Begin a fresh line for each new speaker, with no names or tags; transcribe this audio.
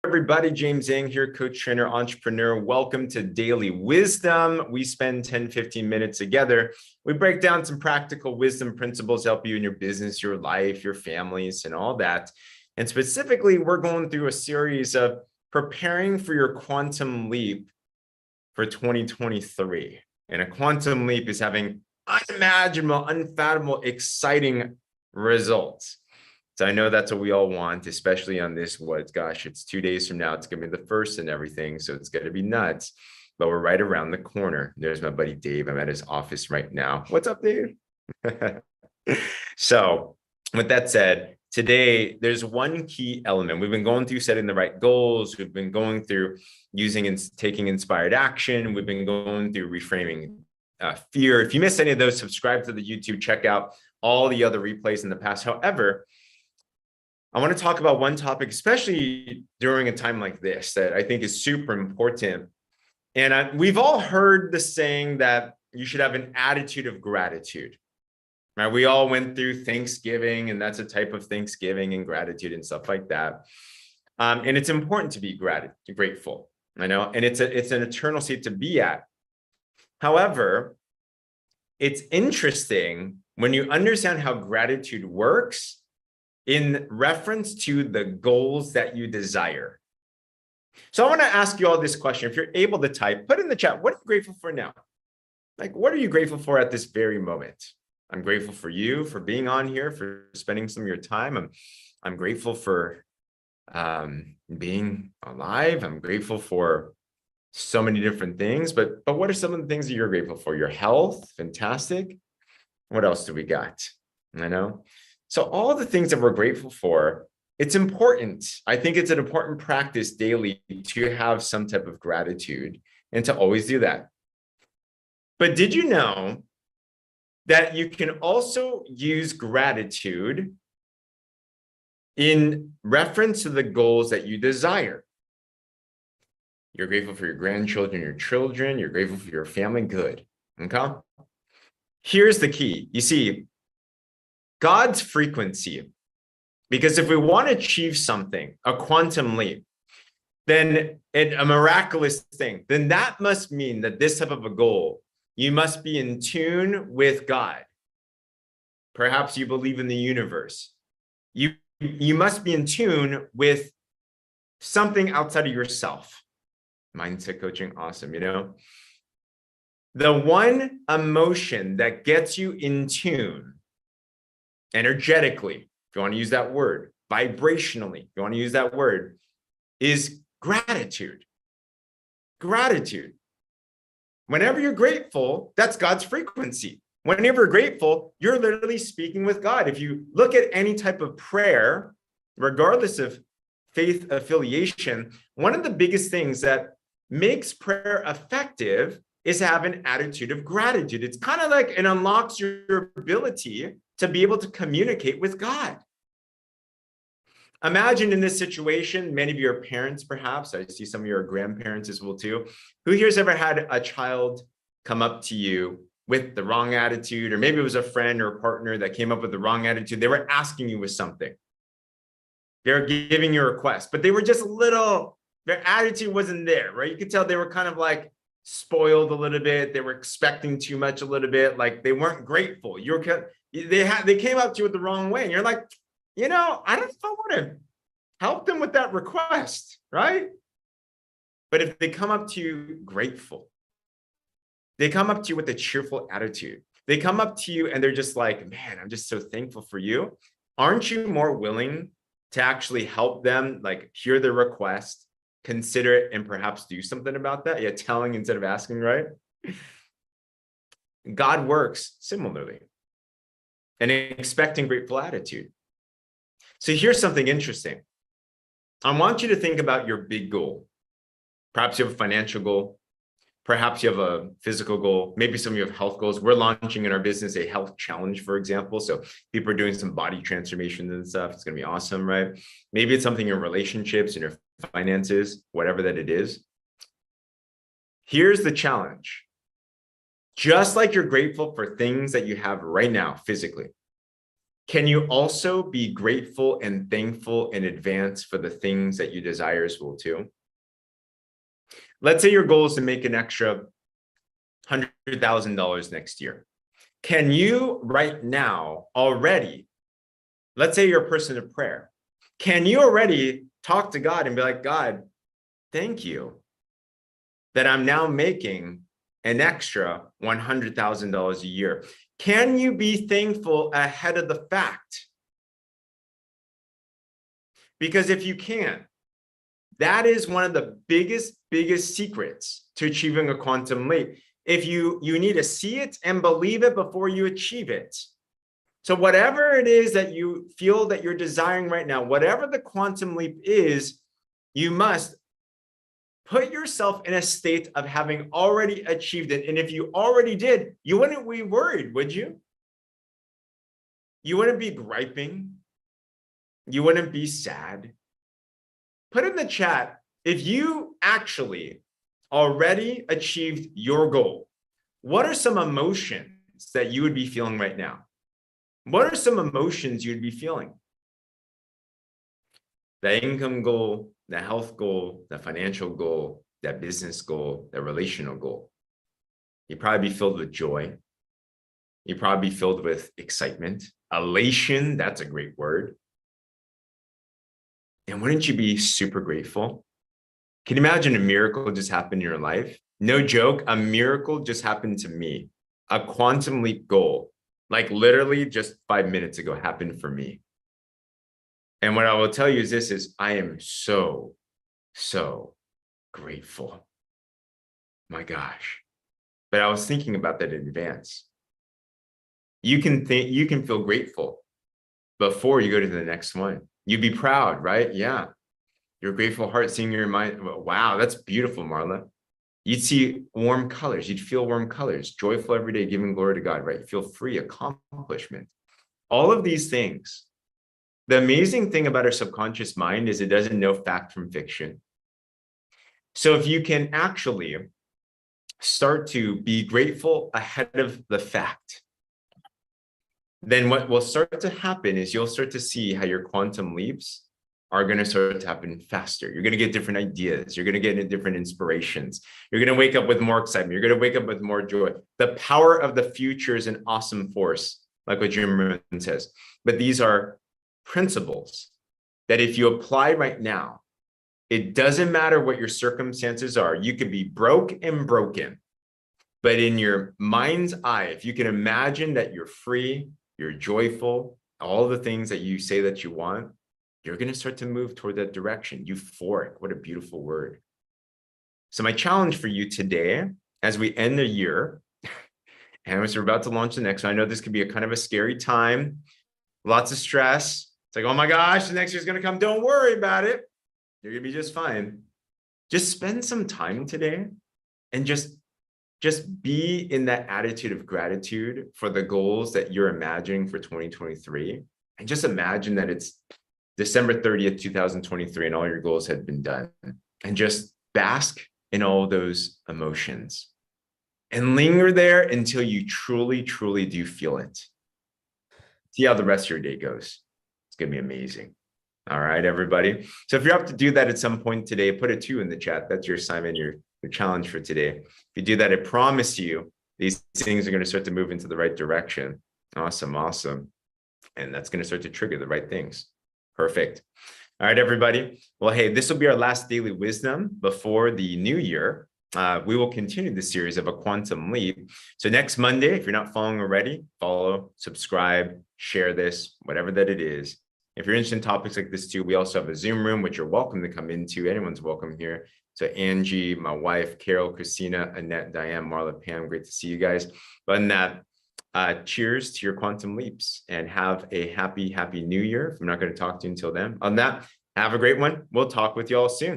Everybody, James Zheng here, coach, trainer, entrepreneur. Welcome to Daily Wisdom. We spend 10, 15 minutes together. We break down some practical wisdom principles to help you in your business, your life, your families, and all that. And specifically, we're going through a series of preparing for your quantum leap for 2023. And a quantum leap is having unimaginable, unfathomable, exciting results. So I know that's what we all want, especially on this, it's 2 days from now, it's gonna be the first and everything. So it's gonna be nuts, but we're right around the corner. There's my buddy, Dave. I'm at his office right now. What's up, Dave? So with that said, today, there's one key element. We've been going through setting the right goals. We've been going through using and taking inspired action. We've been going through reframing fear. If you missed any of those, subscribe to the YouTube, check out all the other replays in the past. However, I want to talk about one topic, especially during a time like this, that I think is super important. And we've all heard the saying that you should have an attitude of gratitude, right? We all went through Thanksgiving, and that's a type of Thanksgiving and gratitude and stuff like that. And it's important to be grateful, I know, and it's an eternal state to be at. However, it's interesting when you understand how gratitude works in reference to the goals that you desire. So I want to ask you all this question. If you're able to type, put in the chat, what are you grateful for now? Like, what are you grateful for at this very moment? I'm grateful for you, for being on here, for spending some of your time. I'm grateful for being alive. I'm grateful for so many different things, but what are some of the things that you're grateful for? Your health, fantastic. What else do we got? I know. So all the things that we're grateful for, it's important. I think it's an important practice daily to have some type of gratitude and to always do that. But did you know that you can also use gratitude in reference to the goals that you desire? You're grateful for your grandchildren, your children, you're grateful for your family, good, okay? Here's the key. You see, God's frequency, because if we want to achieve something, a quantum leap, then a miraculous thing, then that must mean that this type of a goal, you must be in tune with God. Perhaps you believe in the universe. You must be in tune with something outside of yourself. Mindset coaching, awesome, you know? The one emotion that gets you in tune energetically, if you want to use that word, vibrationally, if you want to use that word, is gratitude. Gratitude. Whenever you're grateful, that's God's frequency. Whenever you're grateful, you're literally speaking with God. If you look at any type of prayer, regardless of faith affiliation, one of the biggest things that makes prayer effective is to have an attitude of gratitude. It's kind of like it unlocks your ability to be able to communicate with God. Imagine in this situation, many of your parents, perhaps, I see some of your grandparents as well too, who here's ever had a child come up to you with the wrong attitude, or maybe it was a friend or a partner that came up with the wrong attitude. They were asking you with something. They're giving you a request, but they were just their attitude wasn't there, right? You could tell they were kind of like spoiled a little bit. They were expecting too much a little bit. Like they weren't grateful. They came up to you with the wrong way. And you're like, I don't know if I want to help them with that request, right? But if they come up to you grateful, they come up to you with a cheerful attitude. They come up to you and they're just like, man, I'm just so thankful for you. Aren't you more willing to actually help them, like hear their request, consider it, and perhaps do something about that? Yeah, telling instead of asking, right? God works similarly. And expecting grateful attitude. So here's something interesting. I want you to think about your big goal. Perhaps you have a financial goal. Perhaps you have a physical goal. Maybe some of you have health goals. We're launching in our business a health challenge, for example. So people are doing some body transformations and stuff. It's going to be awesome, right? Maybe it's something in your relationships, in your finances, whatever that it is. Here's the challenge. Just like you're grateful for things that you have right now physically, Can you also be grateful and thankful in advance for the things that you desire as well too? Let's say your goal is to make an extra $100,000 next year. Can you right now already, let's say you're a person of prayer, can you already talk to God and be like, God, thank you that I'm now making an extra $100,000 a year? Can you be thankful ahead of the fact? Because if you can, that is one of the biggest secrets to achieving a quantum leap. If you need to see it and believe it before you achieve it. So whatever it is that you feel that you're desiring right now, whatever the quantum leap is, you must put yourself in a state of having already achieved it. And if you already did, you wouldn't be worried, would you? You wouldn't be griping. You wouldn't be sad. Put in the chat, if you actually already achieved your goal, what are some emotions that you would be feeling right now? What are some emotions you'd be feeling? The income goal, the health goal, the financial goal, that business goal, the relational goal. You'd probably be filled with joy. You'd probably be filled with excitement, elation. That's a great word. And wouldn't you be super grateful? Can you imagine a miracle just happened in your life? No joke, a miracle just happened to me. A quantum leap goal, like literally just 5 minutes ago, happened for me. And what I will tell you is this is I am so grateful. My gosh. But I was thinking about that in advance. You can feel grateful before you go to the next one. You'd be proud, right? Yeah. Your grateful heart seeing your mind. Wow, that's beautiful, Marla. You'd see warm colors. You'd feel warm colors. Joyful every day, giving glory to God, right? You feel free, accomplishment. All of these things. The amazing thing about our subconscious mind is it doesn't know fact from fiction. So if you can actually start to be grateful ahead of the fact, then what will start to happen is you'll start to see how your quantum leaps are going to start to happen faster. You're going to get different ideas. You're going to get different inspirations. You're going to wake up with more excitement. You're going to wake up with more joy. The power of the future is an awesome force, like what Jim Rohn says. But these are principles that if you apply right now, it doesn't matter what your circumstances are. You could be broke and broken, but in your mind's eye, if you can imagine that you're free, you're joyful, all the things that you say that you want, you're going to start to move toward that direction. Euphoric. What a beautiful word. So my challenge for you today, as we end the year, and as we're about to launch the next one, I know this could be a kind of a scary time, lots of stress. It's like, oh my gosh, the next year's going to come. Don't worry about it. You're going to be just fine. Just spend some time today and just be in that attitude of gratitude for the goals that you're imagining for 2023. And just imagine that it's December 30th, 2023, and all your goals had been done. And just bask in all those emotions and linger there until you truly do feel it. See how the rest of your day goes. It's going to be amazing. All right, everybody. So if you're up to do that at some point today, put a 2 in the chat. That's your assignment, your challenge for today. If you do that, I promise you, these things are going to start to move into the right direction. Awesome. And that's going to start to trigger the right things. Perfect. All right, everybody. Well, hey, this will be our last daily wisdom before the new year. We will continue the series of a quantum leap. So next Monday, if you're not following already, follow, subscribe, share this, whatever that it is. If you're interested in topics like this too, we also have a Zoom room, which you're welcome to come into. Anyone's welcome here. So Angie, my wife, Carol, Christina, Annette, Diane, Marla, Pam, great to see you guys. But in that, cheers to your quantum leaps and have a happy new year. I'm not going to talk to you until then. On that, have a great one. We'll talk with you all soon.